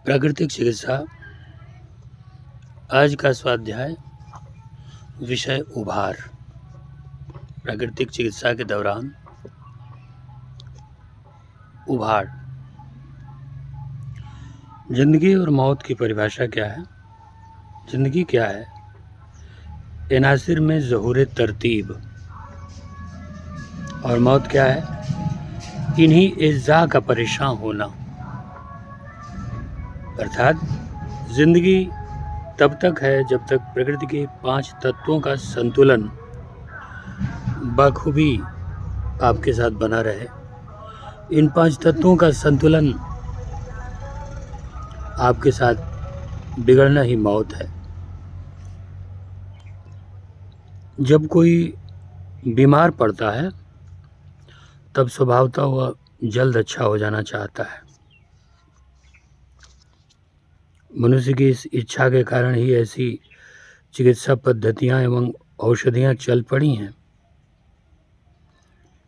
प्राकृतिक चिकित्सा आज का स्वाध्याय विषय उभार। प्राकृतिक चिकित्सा के दौरान उभार। जिंदगी और मौत की परिभाषा क्या है? जिंदगी क्या है? एनासिर में ज़हूर तरतीब। और मौत क्या है? इन्हीं एज्जा का परेशान होना। अर्थात जिंदगी तब तक है जब तक प्रकृति के 5 तत्वों का संतुलन बखूबी आपके साथ बना रहे। इन 5 तत्वों का संतुलन आपके साथ बिगड़ना ही मौत है। जब कोई बीमार पड़ता है तब स्वभावतः वह जल्द अच्छा हो जाना चाहता है। मनुष्य की इस इच्छा के कारण ही ऐसी चिकित्सा पद्धतियां एवं औषधियां चल पड़ी हैं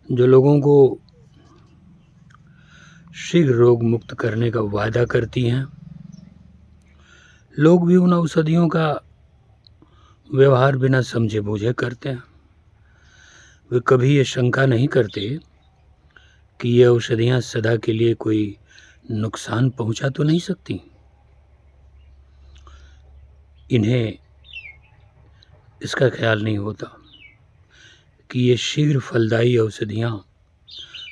जो लोगों को शीघ्र रोग मुक्त करने का वादा करती हैं। लोग भी उन औषधियों का व्यवहार बिना समझे बूझे करते हैं। वे कभी ये शंका नहीं करते कि ये औषधियां सदा के लिए कोई नुकसान पहुंचा तो नहीं सकती। इन्हें इसका ख्याल नहीं होता कि ये शीघ्र फलदायी औषधियां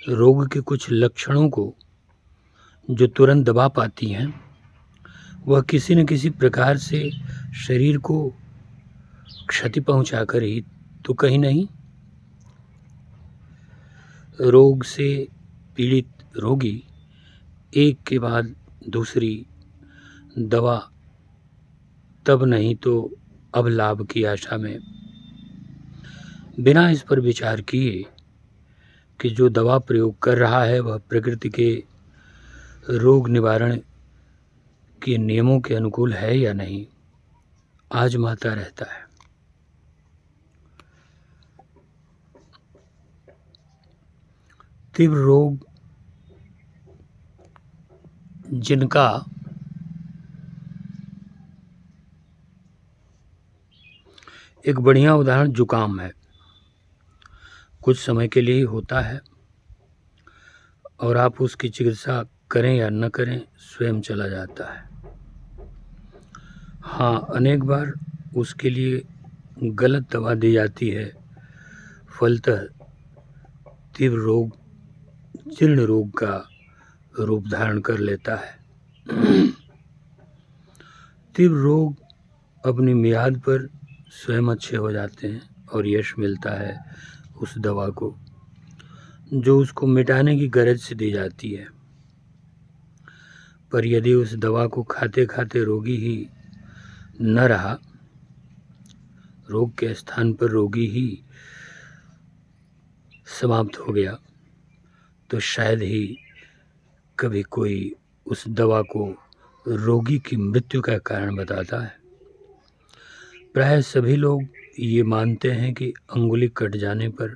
रोग के कुछ लक्षणों को जो तुरंत दबा पाती हैं, वह किसी न किसी प्रकार से शरीर को क्षति पहुंचाकर ही तो कहीं नहीं। रोग से पीड़ित रोगी एक के बाद दूसरी दवा तब नहीं तो अब लाभ की आशा में बिना इस पर विचार किए कि जो दवा प्रयोग कर रहा है वह प्रकृति के रोग निवारण के नियमों के अनुकूल है या नहीं, आजमाता रहता है। तीव्र रोग जिनका एक बढ़िया उदाहरण जुकाम है। कुछ समय के लिए ही होता है और आप उसकी चिकित्सा करें या न करें स्वयं चला जाता है। हाँ, अनेक बार उसके लिए गलत दवा दी जाती है, फलतः तीव्र रोग जीर्ण रोग का रूप धारण कर लेता है। तीव्र रोग अपनी मियाद पर स्वयं अच्छे हो जाते हैं और यश मिलता है उस दवा को जो उसको मिटाने की गरज से दी जाती है। पर यदि उस दवा को खाते खाते रोगी ही न रहा, रोग के स्थान पर रोगी ही समाप्त हो गया, तो शायद ही कभी कोई उस दवा को रोगी की मृत्यु का कारण बताता है। प्राय सभी लोग ये मानते हैं कि अंगुली कट जाने पर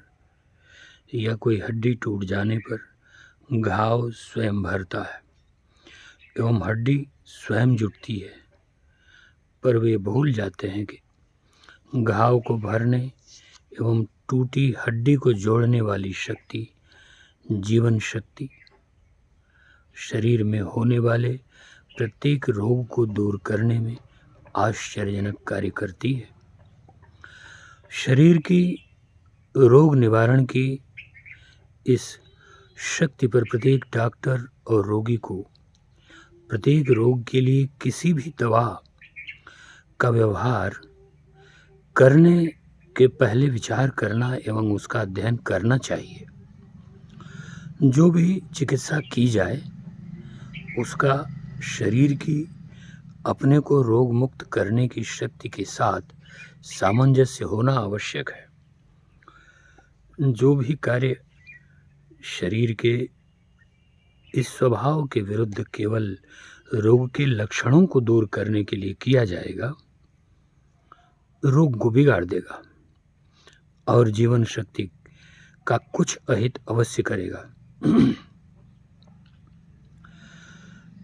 या कोई हड्डी टूट जाने पर घाव स्वयं भरता है एवं हड्डी स्वयं जुटती है, पर वे भूल जाते हैं कि घाव को भरने एवं टूटी हड्डी को जोड़ने वाली शक्ति, जीवन शक्ति, शरीर में होने वाले प्रत्येक रोग को दूर करने में आश्चर्यजनक कार्य करती है। शरीर की रोग निवारण की इस शक्ति पर प्रत्येक डॉक्टर और रोगी को प्रत्येक रोग के लिए किसी भी दवा का व्यवहार करने के पहले विचार करना एवं उसका अध्ययन करना चाहिए। जो भी चिकित्सा की जाए उसका शरीर की अपने को रोग मुक्त करने की शक्ति के साथ सामंजस्य होना आवश्यक है। जो भी कार्य शरीर के इस स्वभाव के विरुद्ध केवल रोग के लक्षणों को दूर करने के लिए किया जाएगा, रोग को बिगाड़ देगा और जीवन शक्ति का कुछ अहित अवश्य करेगा।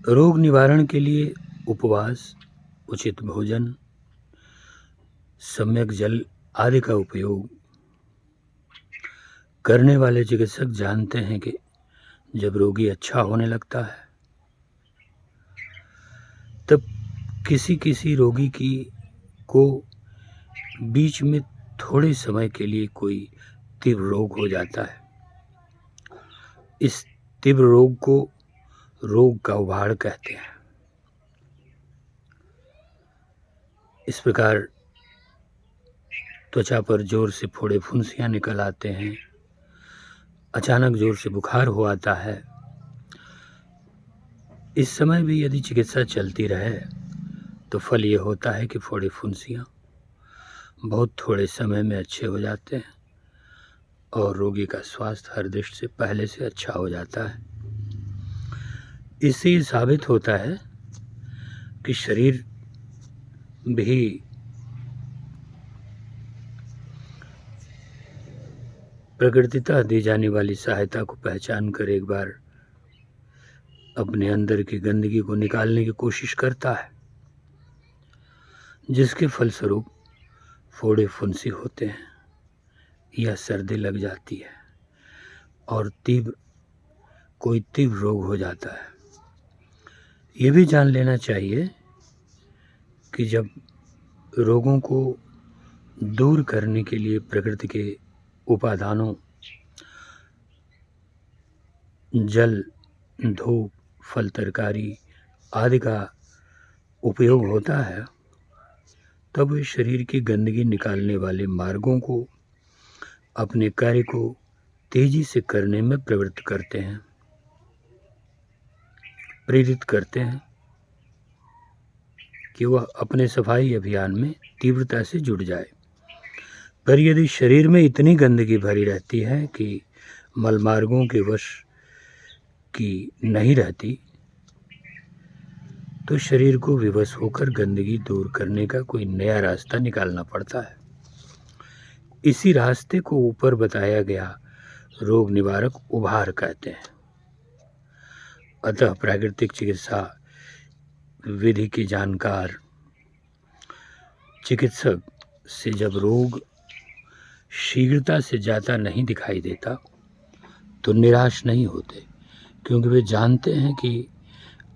रोग निवारण के लिए उपवास, उचित भोजन, सम्यक जल आदि का उपयोग करने वाले चिकित्सक जानते हैं कि जब रोगी अच्छा होने लगता है तब किसी रोगी को बीच में थोड़े समय के लिए कोई तीव्र रोग हो जाता है। इस तीव्र रोग को रोग का उभाड़ कहते हैं। इस प्रकार त्वचा पर जोर से फोड़े फुंसियाँ निकल आते हैं, अचानक जोर से बुखार हो आता है। इस समय भी यदि चिकित्सा चलती रहे तो फल ये होता है कि फोड़े फुंसियाँ बहुत थोड़े समय में अच्छे हो जाते हैं और रोगी का स्वास्थ्य हर दृष्टि से पहले से अच्छा हो जाता है। इससे ये साबित होता है कि शरीर भी प्रकृतितः दी जाने वाली सहायता को पहचान कर एक बार अपने अंदर की गंदगी को निकालने की कोशिश करता है, जिसके फलस्वरूप फोड़े फुंसी होते हैं या सर्दी लग जाती है और कोई तीव्र रोग हो जाता है। ये भी जान लेना चाहिए कि जब रोगों को दूर करने के लिए प्रकृति के उपादानों जल, धूप, फल, तरकारी आदि का उपयोग होता है तब वे शरीर की गंदगी निकालने वाले मार्गों को अपने कार्य को तेजी से करने में प्रवृत्त करते हैं, प्रेरित करते हैं कि वह अपने सफाई अभियान में तीव्रता से जुट जाए। पर यदि शरीर में इतनी गंदगी भरी रहती है कि मल मार्गों के वश की नहीं रहती तो शरीर को विवश होकर गंदगी दूर करने का कोई नया रास्ता निकालना पड़ता है। इसी रास्ते को ऊपर बताया गया रोग निवारक उभार कहते हैं। अतः प्राकृतिक चिकित्सा विधि के जानकार चिकित्सक से जब रोग शीघ्रता से जाता नहीं दिखाई देता तो निराश नहीं होते, क्योंकि वे जानते हैं कि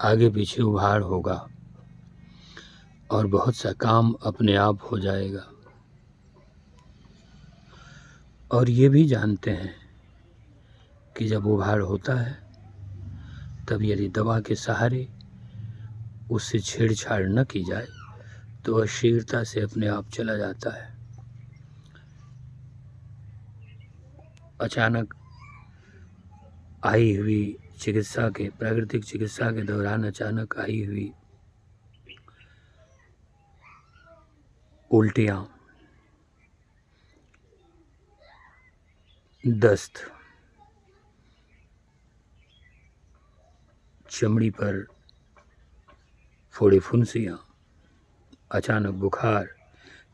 आगे पीछे उभार होगा और बहुत सा काम अपने आप हो जाएगा। और ये भी जानते हैं कि जब उभार होता है तब यदि दवा के सहारे उससे छेड़छाड़ न की जाए तो वह शीघ्रता से अपने आप चला जाता है। अचानक आई हुई प्राकृतिक चिकित्सा के दौरान अचानक आई हुई उल्टियाँ, दस्त, चमड़ी पर फोड़े फुंसियाँ, अचानक बुखार,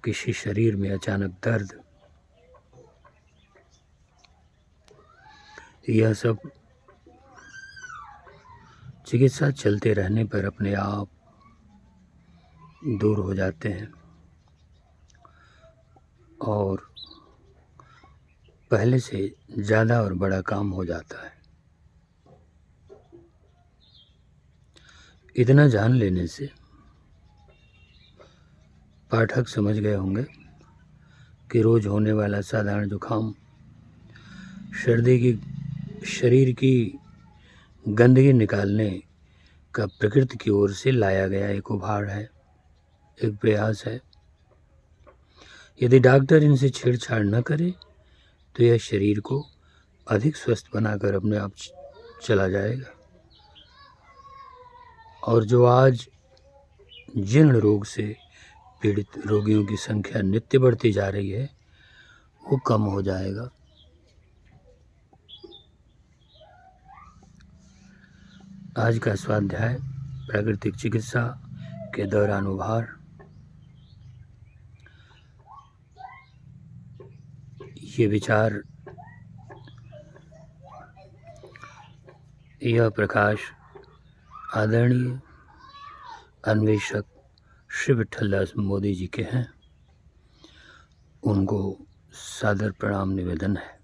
किसी शरीर में अचानक दर्द, यह सब चिकित्सा चलते रहने पर अपने आप दूर हो जाते हैं और पहले से ज़्यादा और बड़ा काम हो जाता है। इतना जान लेने से पाठक समझ गए होंगे कि रोज होने वाला साधारण जुकाम शरीर की गंदगी निकालने का प्रकृति की ओर से लाया गया एक उभार है, एक प्रयास है। यदि डॉक्टर इनसे छेड़छाड़ न करे तो यह शरीर को अधिक स्वस्थ बनाकर अपने आप चला जाएगा। और जो आज जीर्ण रोग से पीड़ित रोगियों की संख्या नित्य बढ़ती जा रही है वो कम हो जाएगा। आज का स्वाध्याय प्राकृतिक चिकित्सा के दौरान उभार, ये विचार, यह प्रकाश आदरणीय अन्वेषक श्री विट्ठलदास मोदी जी के हैं। उनको सादर प्रणाम निवेदन है।